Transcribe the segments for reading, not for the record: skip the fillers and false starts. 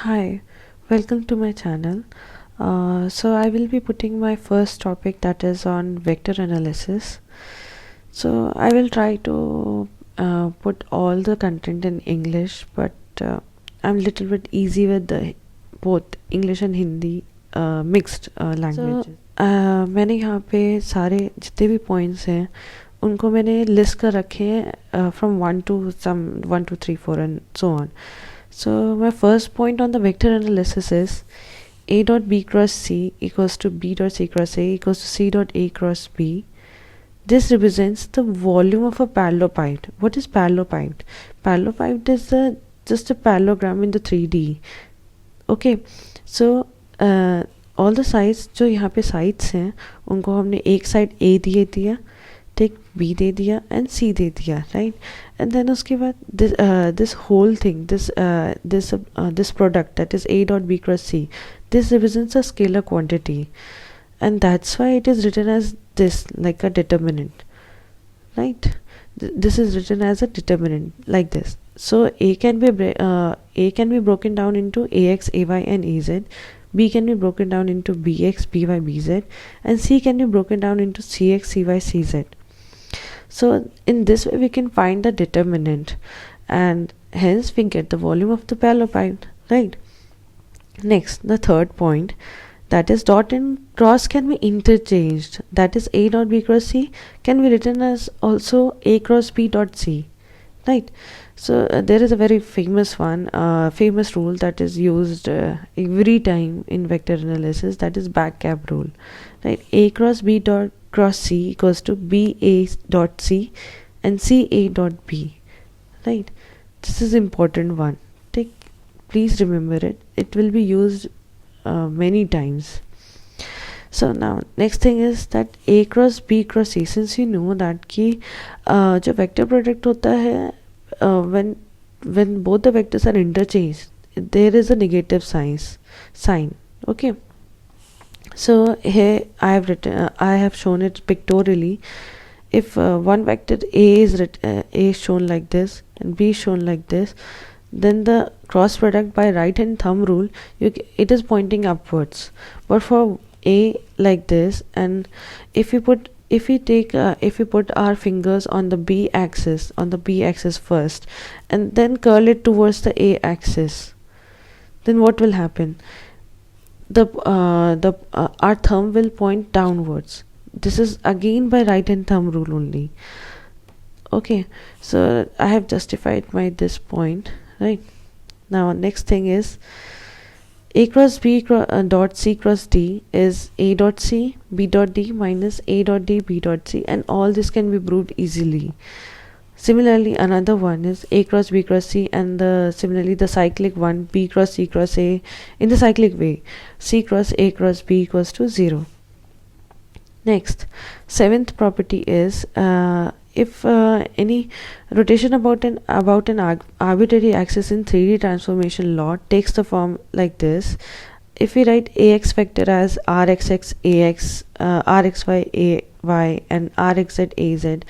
Hi, welcome to my channel. So I will be putting my first topic, that is on vector analysis. So I will try to put all the content in English, but I'm a little bit easy with the both English and Hindi mixed languages. मैंने यहाँ पे सारे जितने भी points हैं उनको मैंने list कर रखे हैं from 1 to 2 3 4 and so on. So my first point on the vector analysis is A dot B cross C equals to B dot C cross A equals to C dot A cross B. This represents the volume of a parallelepiped. What is parallelepiped? Parallelepiped is just a parallelogram in the 3D. Okay, so all the sides जो यहाँ पे sides हैं उनको हमने एक side A दे दिया, ठीक, B दे दिया and C दे दिया, right? And then उसके बाद this whole thing, this product, that is A dot B cross C, this represents a scalar quantity, and that's why it is written as this, like a determinant, right? This is written as a determinant like this. So A can be broken down into AX, AY and AZ. B can be broken down into BX, BY, BZ, and C can be broken down into CX, CY, CZ. So in this way we can find the determinant, and hence we get the volume of the parallelepiped, right? Next, the third point, that is dot and cross can be interchanged. That is A dot B cross C can be written as also A cross B dot C, right? So there is a very famous famous rule that is used every time in vector analysis, that is back gap rule, right? A cross B dot cross C equals to B A dot C and C A dot B, right? This is important one. Please remember it. It will be used many times. So now next thing is that A cross B cross C. Since you know that कि जो vector product होता है when both the vectors are interchanged, there is a negative sign. Okay. So here I have shown it pictorially. If one vector A is shown like this and B is shown like this, then the cross product by right hand thumb rule, it is pointing upwards. But for A like this, and if we put our fingers on the B axis first and then curl it towards the A axis, then what will happen? Our thumb will point downwards. This is again by right hand thumb rule only. Okay, so I have justified this point, right? Now next thing is A cross B dot C cross D is A dot C B dot D minus A dot D B dot C, and all this can be proved easily. Similarly, another one is A cross B cross C, and similarly the cyclic one, B cross C cross A in the cyclic way, C cross A cross B equals to 0. Next, seventh property is if any rotation about an arbitrary axis in 3D transformation law takes the form like this. If we write AX vector as RXX AX, RXY AY and RXZ AZ,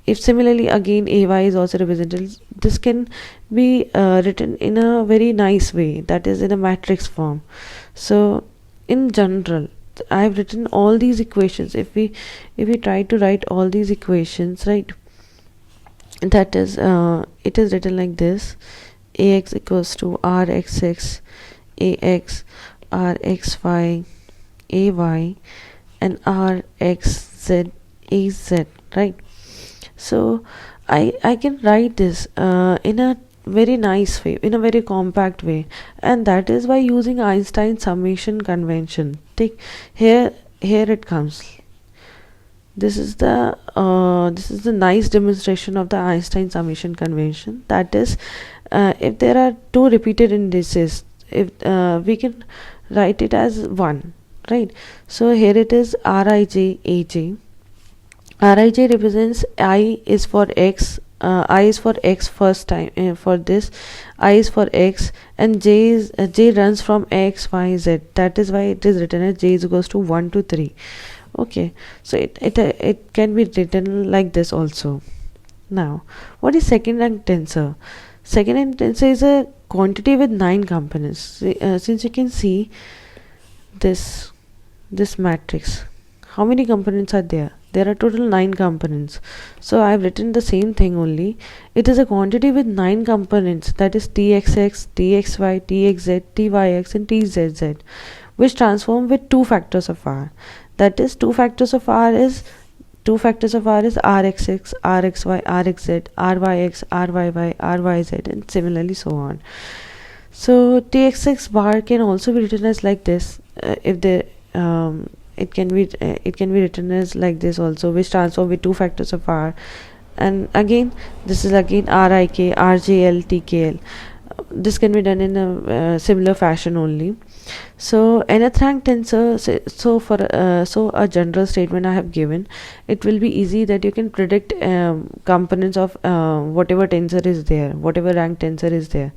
if similarly again AY is also represented, this can be written in a very nice way, that is in a matrix form. So in general, I have written all these equations. If we try to write all these equations, right, that is it is written like this: AX equals to RXX AX RXY AY and RXZ AZ, right? So I can write this in a very nice way, in a very compact way, and that is by using Einstein summation convention. Take here it comes. This is the nice demonstration of the Einstein summation convention. That is, if there are two repeated indices, if we can write it as 1, right? So here it is Rij Aj. Rij represents I is for X. I is for X first time for this. I is for X, and J runs from X, Y, Z. That is why it is written as J is equals to 1 to 3. Okay, so it can be written like this also. Now, what is second rank tensor? Second rank tensor is a quantity with 9 components. Since you can see this matrix, how many components are there? There are total 9 components. So I have written the same thing only. It is a quantity with 9 components, that is txx, txy, txz, tyx and tzz, which transform with 2 factors of r. That is 2 factors of r is rxx, rxy, rxz, ryx, ryy, ryz and similarly so on. So txx bar can also be written as like this. If the it can be written as like this also, which transform with 2 factors of r. And again, this is again rik, rjl, tkl. This can be done in a similar fashion only. So nth rank tensor, so a general statement I have given, it will be easy that you can predict components of whatever tensor is there, whatever rank tensor is there.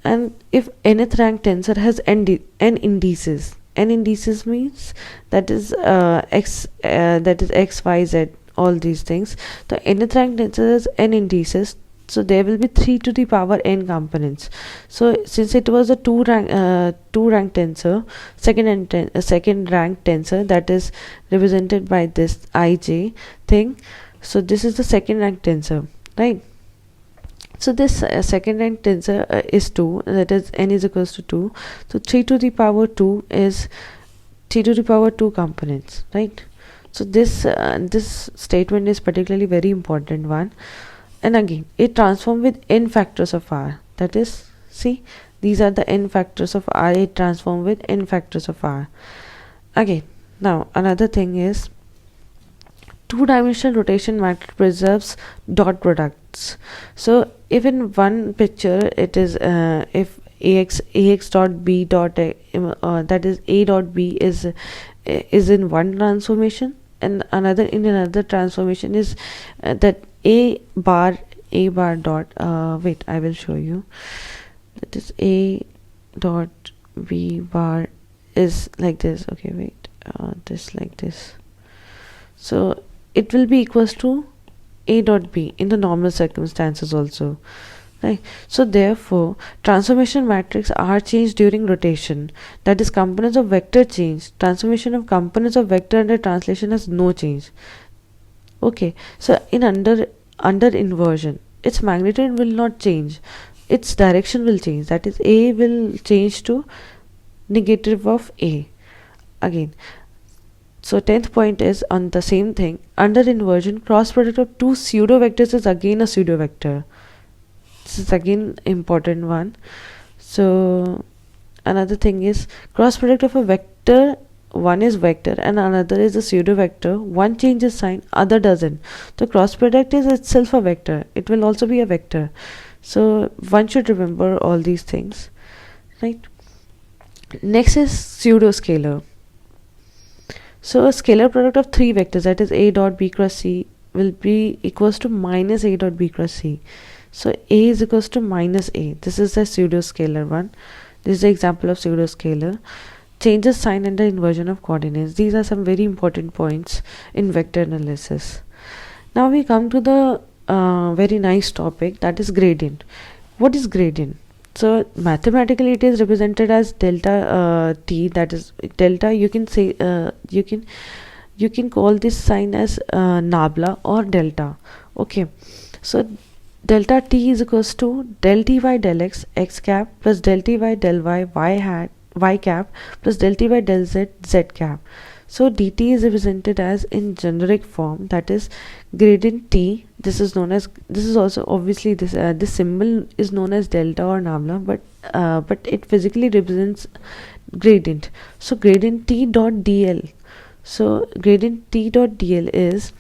And if nth rank tensor has n indices, n indices means that is x, y, z, all these things. The nth rank tensor has n indices, so there will be 3 to the power n components. So since it was a 2 rank tensor, second rank tensor, that is represented by this ij thing. So this is the second rank tensor, right? So this second rank tensor is 2, that is n is equals to 2. So 3 to the power 2 is 3 to the power 2 components, right? So this statement is particularly very important one. And again, it transforms with n factors of r. That is, see, these are the n factors of r. It transforms with n factors of r. Again, now another thing is, two-dimensional rotation matrix preserves dot products. So if in one picture it is if ax dot b dot that is a dot b is in one transformation, and in another transformation is that a bar dot wait, I will show you. That is a dot b bar is like this. Okay, wait, this like this. So it will be equals to a dot b in the normal circumstances also, right? So therefore transformation matrix are changed during rotation, that is components of vector change. Transformation of components of vector under translation has no change. Okay, so in under inversion, its magnitude will not change, its direction will change, that is a will change to negative of a. Again, so 10th point is on the same thing. Under inversion, cross product of two pseudo vectors is again a pseudo vector. This is again important one. So another thing is, cross product of a vector, one is vector and another is a pseudo vector, one changes sign, other doesn't. The cross product is itself a vector, it will also be a vector. So one should remember all these things, right? Next is pseudo scalar. So a scalar product of 3 vectors, that is a dot b cross c, will be equals to minus a dot b cross c. So a is equals to minus a. This is the pseudo scalar one. This is the example of pseudo scalar. Changes sign under inversion of coordinates. These are some very important points in vector analysis. Now we come to the very nice topic, that is gradient. What is gradient? So mathematically it is represented as delta t, that is delta, you can say you can call this sign as nabla or delta. Okay, so delta t is equals to del t by del x, x cap, plus del t by del y, y hat, y cap, plus del t by del z, z cap. So dt is represented as in generic form, that is gradient t. This is known as, this is also obviously this this symbol is known as delta or nabla, but it physically represents gradient. So gradient t dot dl. So gradient t dot dl is,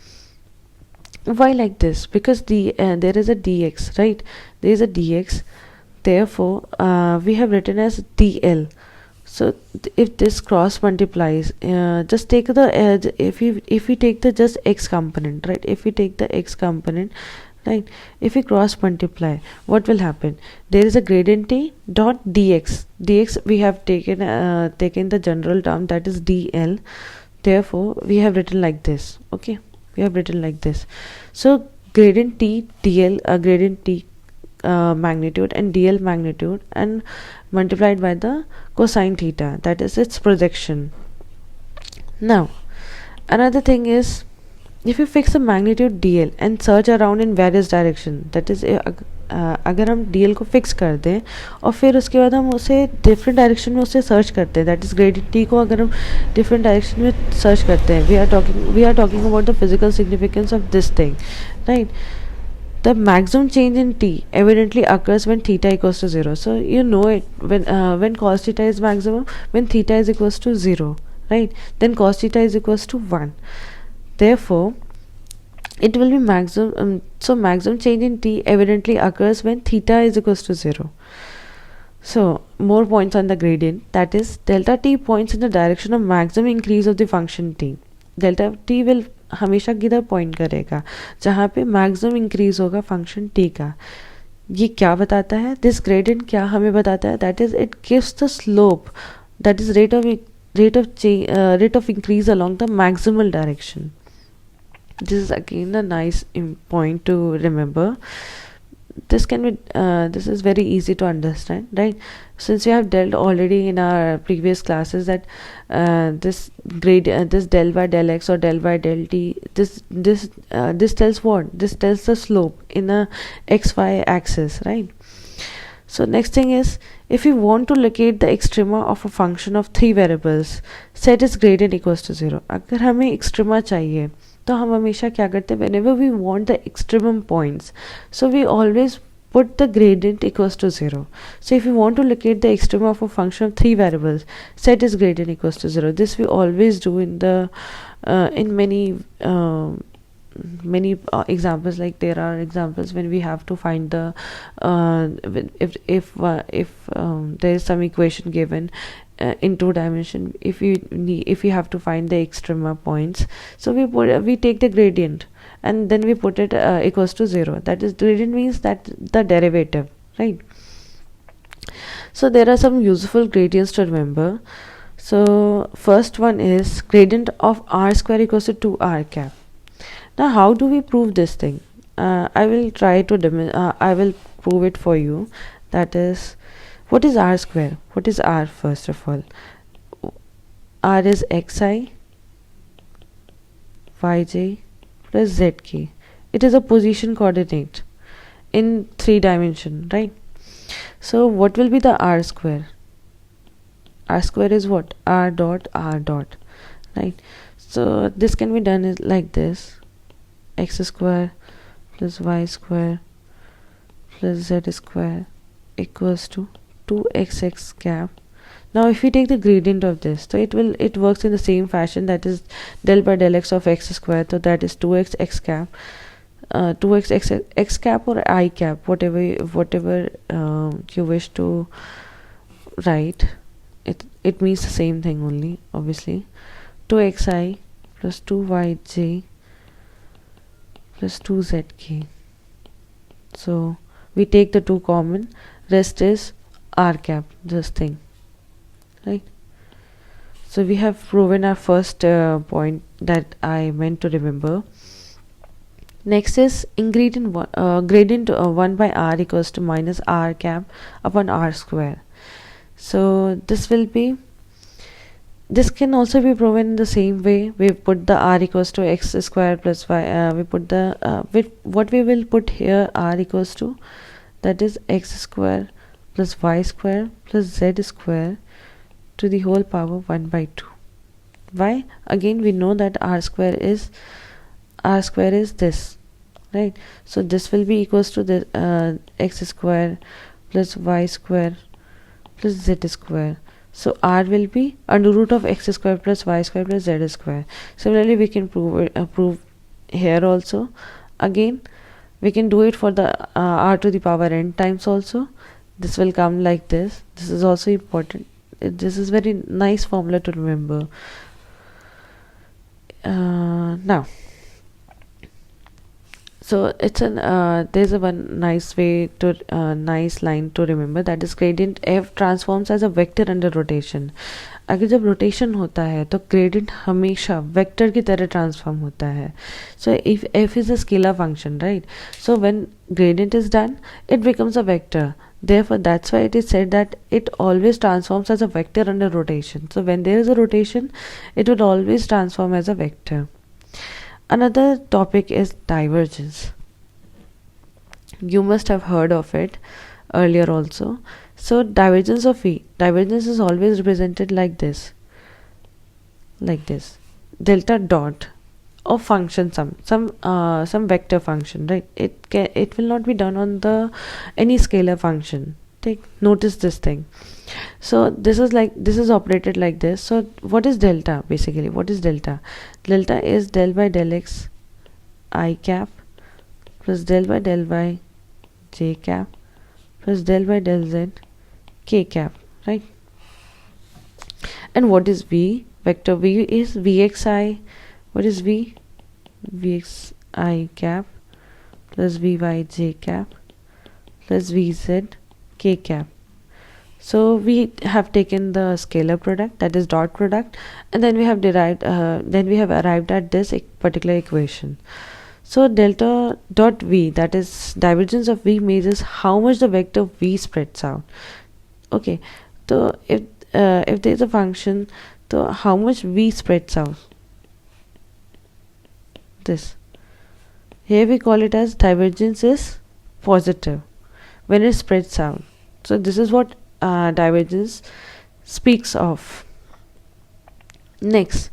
why like this? Because there is a dx, right? There is a dx. Therefore, we have written as dl. So if this cross multiplies, just take the if we take the just x component, right? If we take the x component, right? If we cross multiply, what will happen? There is a gradient t dot dx. Dx we have taken the general term, that is dl. Therefore, we have written like this. Okay, we have written like this. So gradient t dl, gradient t magnitude and dl magnitude and multiplied by the cosine theta, that is its projection. Now another thing is, if you fix the magnitude dl and search around in various direction, that is अगर हम dl को fix कर दें और फिर उसके बाद हम उसे डिफरेंट डायरेक्शन में उसे सर्च करते हैं, दैट इज ग्रेडियंट t को अगर हम डिफरेंट डायरेक्शन में सर्च करते हैं, we are talking about the physical significance of this thing, right. The maximum change in t evidently occurs when theta equals to 0. So you know it, when cos theta is maximum when theta is equals to 0, right? Then cos theta is equals to 1. Therefore it will be maximum. So maximum change in t evidently occurs when theta is equals to 0. So more points on the gradient, that is delta t points in the direction of maximum increase of the function t. Delta t will हमेशा किधर point करेगा, जहाँ पे maximum increase होगा function t का. ये क्या बताता है, दिस ग्रेडियंट क्या हमें बताता है, that is it gives the slope, that is rate of increase along the maximal direction. This is again a nice point to remember. This is very easy to understand, right? Since we have dealt already in our previous classes that this del by del x or del by del t, this tells what? This tells the slope in a xy axis, right? So next thing is, if we want to locate the extrema of a function of 3 variables, set its gradient equals to 0. अगर हमें extrema चाहिए तो हम हमेशा क्या करते हैं, whenever we want the extremum points, so we always put the gradient equals to 0. So if you want to locate the extrema of a function of 3 variables, set its gradient equals to 0. This we always do in the in many examples. Like there are examples when we have to find the if there is some equation given in 2 dimension, if we have to find the extrema points, so we take the gradient and then we put it equals to 0. That is, gradient means that the derivative, right? So there are some useful gradients to remember. So first one is gradient of r square equals to 2r cap. Now how do we prove this thing? I will prove it for you. That is, what is r square? What is r first of all? R is xi yj plus zk. It is a position coordinate in 3 dimension, right? So what will be the r square? R square is what? R dot, right? So this can be done like this: x square plus y square plus z square equals to 2xx cap. Now if we take the gradient of this, so it works in the same fashion, that is del by del x of x square, so that is 2x x cap, 2x x cap or I cap, whatever you wish to write. It means the same thing only, obviously. 2xi plus 2yj plus 2zk. So we take the 2 common, rest is r cap, this thing, right? So we have proven our first point that I meant to remember. Next is gradient 1 by r equals to minus r cap upon r square. So this can also be proven in the same way. We put the r equals to x square plus y. We put the what we will put here, r equals to, that is x square plus y square plus z square to the whole power 1 by 2. Why? Again, we know that r square is this, right? So this will be equals to the x square plus y square plus z square. So r will be under root of x square plus y square plus z square. Similarly, we can prove here also. Again, we can do it for the r to the power n times also. This will come like this. This is also important. This is very nice formula to remember. Now, so it's there's a one nice way to nice line to remember, that is gradient f transforms as a vector under rotation. अगर जब rotation होता है तो gradient हमेशा vector की तरह transform होता है. So if f is a scalar function, right? So when gradient is done, it becomes a vector. Therefore, that's why it is said that it always transforms as a vector under rotation. So when there is a rotation, it would always transform as a vector. Another topic is divergence. You must have heard of it earlier also. So divergence of v, divergence is always represented like this, delta dot of function, some vector function, right? It will not be done on the any scalar function. Notice this thing. So this is operated like this. So what is delta? Basically, what is delta? Delta is del by del x I cap plus del by del y j cap plus del by del z k cap, right? And what is v? Vector v is vxi. What is v? vxi cap plus vy j cap plus vz k cap. So we have taken the scalar product, that is dot product, and then we have arrived at this particular equation. So delta dot v, that is divergence of v, measures how much the vector v spreads out. Okay, so if there is a function, so how much v spreads out? This here we call it as divergence is positive when it spreads out. So this is what divergence speaks of. Next,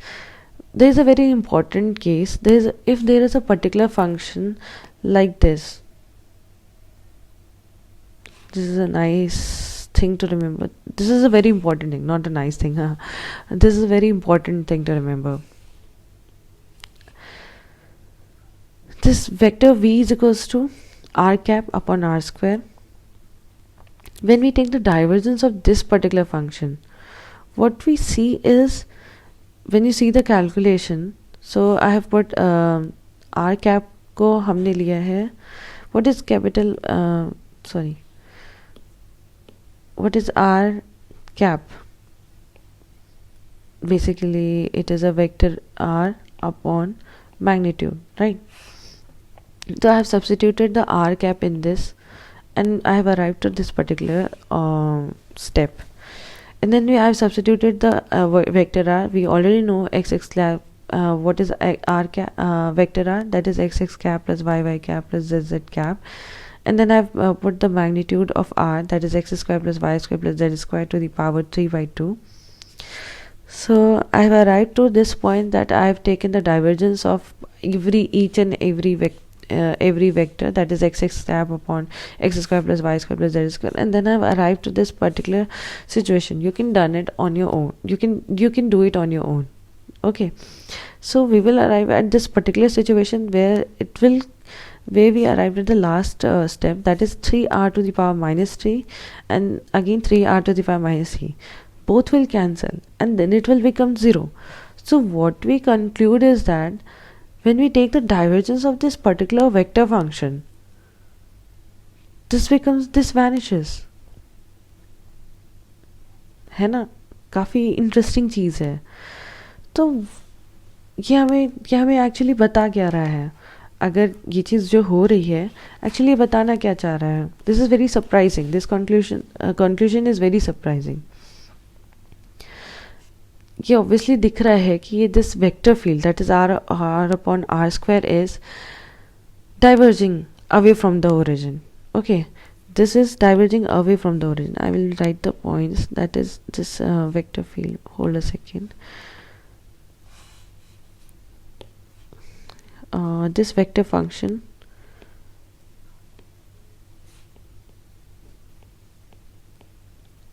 there is a very important case. If there is a particular function like this. This is a nice thing to remember. This is a very important thing, not a nice thing. This is a very important thing to remember. This vector v is equals to r cap upon r square. When we take the divergence of this particular function, what we see is, when you see the calculation, so I have put r cap को हमने लिया है. What is capital what is r cap? Basically it is a vector r upon magnitude, right? So I have substituted the r cap in this, and I have arrived at this particular step. And then I have substituted the vector r. We already know xx cap. What is r cap? Vector r, that is xx cap plus yy cap plus zz cap. And then I have put the magnitude of r, that is x square plus y square plus z square to the power 3 by 2. So I have arrived to this point that I have taken the divergence of each and every vector, that is xx cap upon x square plus y square plus z square, and then I've arrived to this particular situation. You can done it on your own. You can do it on your own. Okay, so we will arrive at this particular situation where we arrived at the last step, that is 3r to the power minus 3 and again 3r to the power minus 3. Both will cancel and then it will become 0. So what we conclude is that when we take the divergence of this particular vector function, this vanishes. है ना? काफ़ी interesting चीज़ है. तो ये हमें actually बता क्या रहा है? अगर ये चीज़ जो हो रही है एक्चुअली बताना क्या चाह रहा है? This is very surprising. This conclusion is very surprising. ये ऑब्वियसली दिख रहा है कि ये this vector field, that is r upon r square, is diverging away from the origin. Okay, this is diverging away from the origin. I will write the points. That is this vector field. Hold a second. This vector function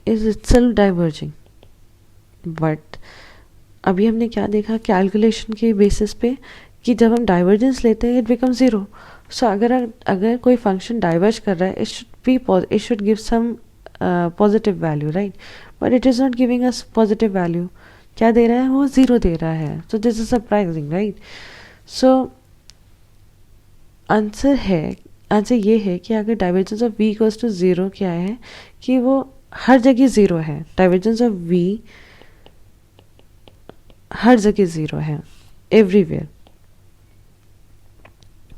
is itself diverging. But अभी हमने क्या देखा calculation के basis पे कि जब हम divergence लेते हैं इट बिकम ज़ीरो. सो अगर कोई फंक्शन डाइवर्ज कर रहा है it should give some positive value, right? But it is not giving us positive value. क्या दे रहा है? वो ज़ीरो दे रहा है. So this is surprising, right? So answer ये है कि अगर divergence of v equals to zero क्या है कि वो हर जगह ज़ीरो है. डाइवर्जेंस ऑफ v हर जगह ज़ीरो है, एवरीवेयर,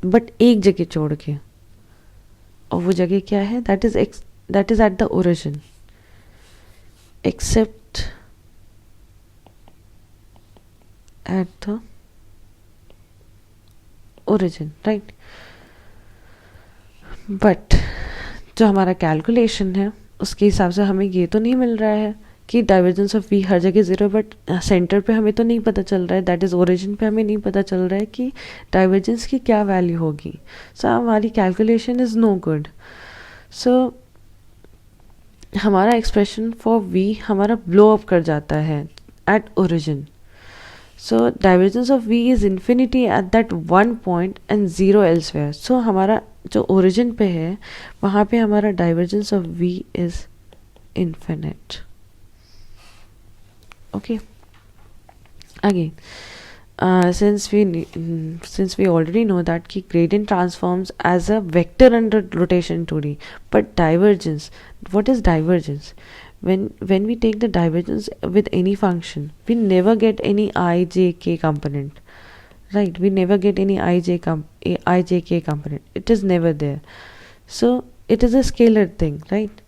बट एक जगह छोड़ के, और वो जगह क्या है? That is at the origin, accept at the origin, right. But जो हमारा कैलकुलेशन है उसके हिसाब से हमें ये तो नहीं मिल रहा है कि डाइवर्जेंस ऑफ वी हर जगह ज़ीरो, बट सेंटर पे हमें तो नहीं पता चल रहा है, दैट इज़ ओरिजिन पे हमें नहीं पता चल रहा है कि डाइवर्जेंस की क्या वैल्यू होगी। सो हमारी calculation is no good. So हमारा एक्सप्रेशन फॉर वी हमारा ब्लो अप कर जाता है at origin. So divergence of V is infinity at that one point and zero elsewhere. So हमारा जो ओरिजिन पे है वहाँ पे हमारा divergence of V is infinite. Okay, again, since we already know that ki gradient transforms as a vector under rotation 2D, but divergence, what is divergence? When we take the divergence with any function, we never get any I, J, K component, right? We never get any I, J, K component. It is never there. So it is a scalar thing, right?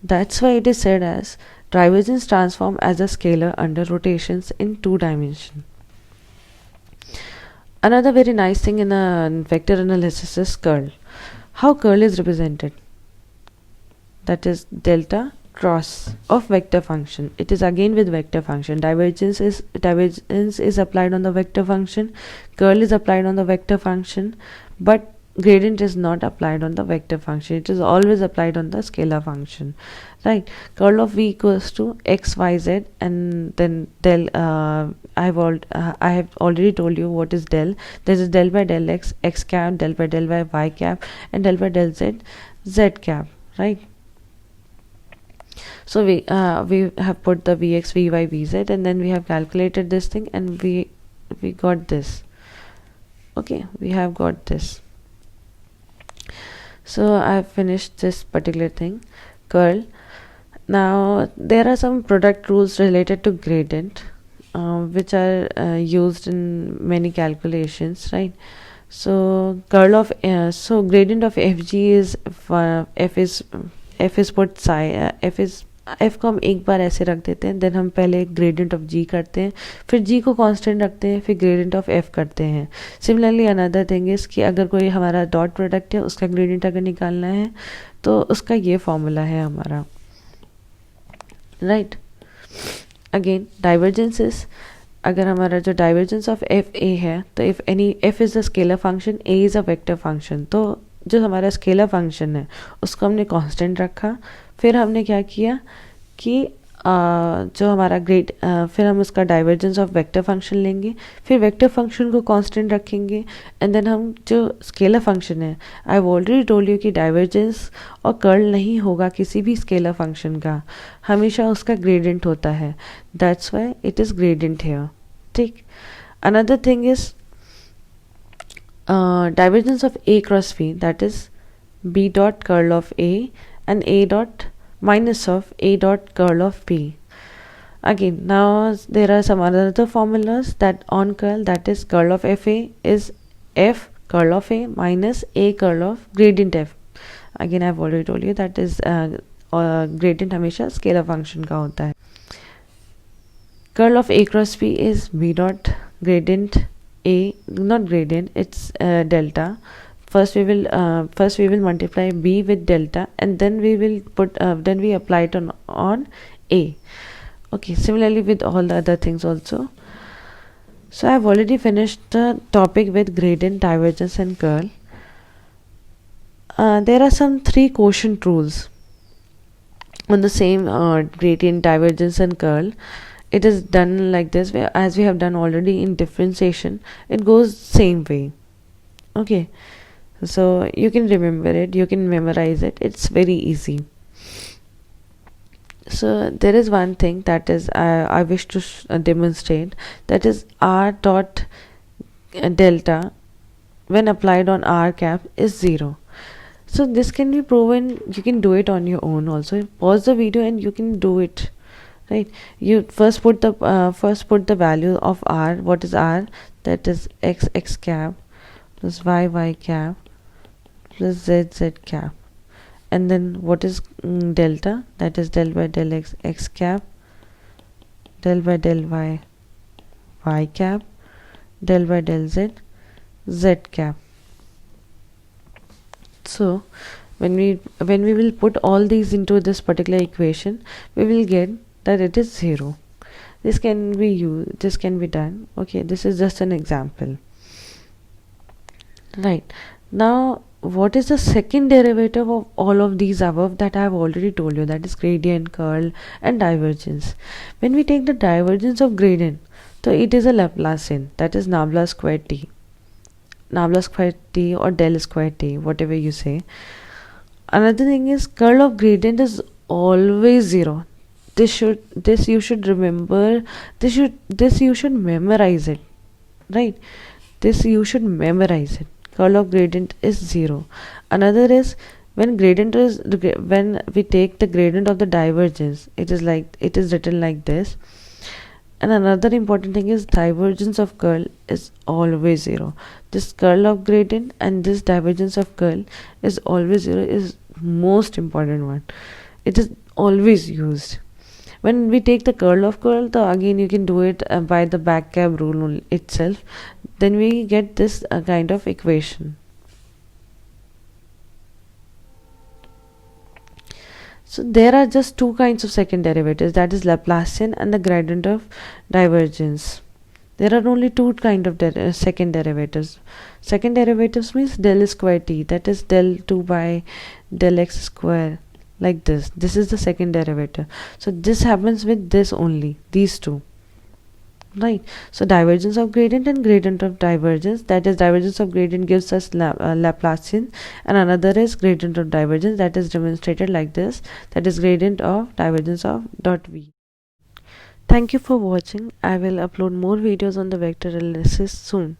That's why it is said as divergence transform as a scalar under rotations in 2 dimension. Another very nice thing in a vector analysis is curl. How curl is represented? That is delta cross of vector function. It is again with vector function. Divergence is applied on the vector function. Curl is applied on the vector function, but gradient is not applied on the vector function. It is always applied on the scalar function, right? Curl of v equals to x, y, z, and then del. I have already told you what is del. This is del by del x, x cap, del by del y cap, and del by del z, z cap, right? So we have put the vx, vy, vz, and then we have calculated this thing, and we got this. Okay, we have got this. So I have finished this particular thing, curl. Now there are some product rules related to gradient, which are used in many calculations, right? So curl of so gradient of fg is f is put psi, f को हम एक बार ऐसे रख देते हैं, then हम पहले gradient of g करते हैं, फिर g को कांस्टेंट रखते हैं, फिर ग्रेडियंट ऑफ f करते हैं। सिमिलरली अनदर थिंग इज़ कि अगर कोई हमारा डॉट प्रोडक्ट है उसका ग्रेडियंट अगर निकालना है तो उसका ये फॉर्मूला है हमारा, राइट। अगेन डाइवर्जेंस इज, अगर हमारा जो डाइवर्जेंस ऑफ एफ ए है तो if any F is a scalar function, A is a vector function, तो जो हमारा स्केलर फंक्शन है उसको हमने कांस्टेंट रखा, फिर हमने क्या किया कि जो हमारा फिर हम उसका डाइवर्जेंस ऑफ वेक्टर फंक्शन लेंगे, फिर वेक्टर फंक्शन को कांस्टेंट रखेंगे, एंड देन हम जो स्केलर फंक्शन है, I have already told you कि डाइवर्जेंस और कर्ल नहीं होगा किसी भी स्केलर फंक्शन का, हमेशा उसका ग्रेडियंट होता है, that's why it is gradient here, ठीक। Another thing is divergence of A cross B, that is B dot curl of A and A dot minus of A dot curl of B. Again, now there are some other formulas that on curl, that is curl of FA is F curl of A minus A curl of gradient F. Again, I have already told you that is gradient हमेशा scalar function का होता है। Curl of A cross B is B dot gradient A, not gradient, it's delta. First we will multiply B with delta, and then we will then we apply it on A. Okay, similarly with all the other things also. So I have already finished the topic with gradient, divergence and curl. There are some 3 quotient rules on the same gradient, divergence and curl. It is done like this, where as we have done already in differentiation, it goes same way. Okay, so you can remember it, you can memorize it, it's very easy. So there is one thing that is I wish to demonstrate, that is r dot delta when applied on r cap is 0. So this can be proven, you can do it on your own also, pause the video and you can do it, right? You first put the value of r. What is r? That is x cap plus y cap plus z cap. And then what is delta? That is del by del x cap, del by del y cap, del by del z cap. So when we will put all these into this particular equation, we will get that it is 0. This can be used, this can be done. Okay, this is just an example. Right, now what is the second derivative of all of these above that I have already told you? That is gradient, curl and divergence. When we take the divergence of gradient, so it is a Laplacian, that is nabla square t, or del square t, whatever you say. Another thing is curl of gradient is always 0. This you should remember. This you should memorize it, right? This you should memorize it. Curl of gradient is 0. Another is when we take the gradient of the divergence, it is written like this. And another important thing is divergence of curl is always 0. This curl of gradient and this divergence of curl is always 0 is most important one. It is always used. When we take the curl of curl, so again you can do it by the back cap rule itself. Then we get this kind of equation. So there are just two kinds of second derivatives, that is Laplacian and the gradient of divergence. There are only two kind of second derivatives. Second derivatives means del square t, that is del 2 by del x square, like this. This is the second derivative. So this happens with this only, these two. Right, so divergence of gradient and gradient of divergence, that is divergence of gradient gives us Laplacian, and another is gradient of divergence, that is demonstrated like this, that is gradient of divergence of dot v. Thank you for watching. I will upload more videos on the vector analysis soon.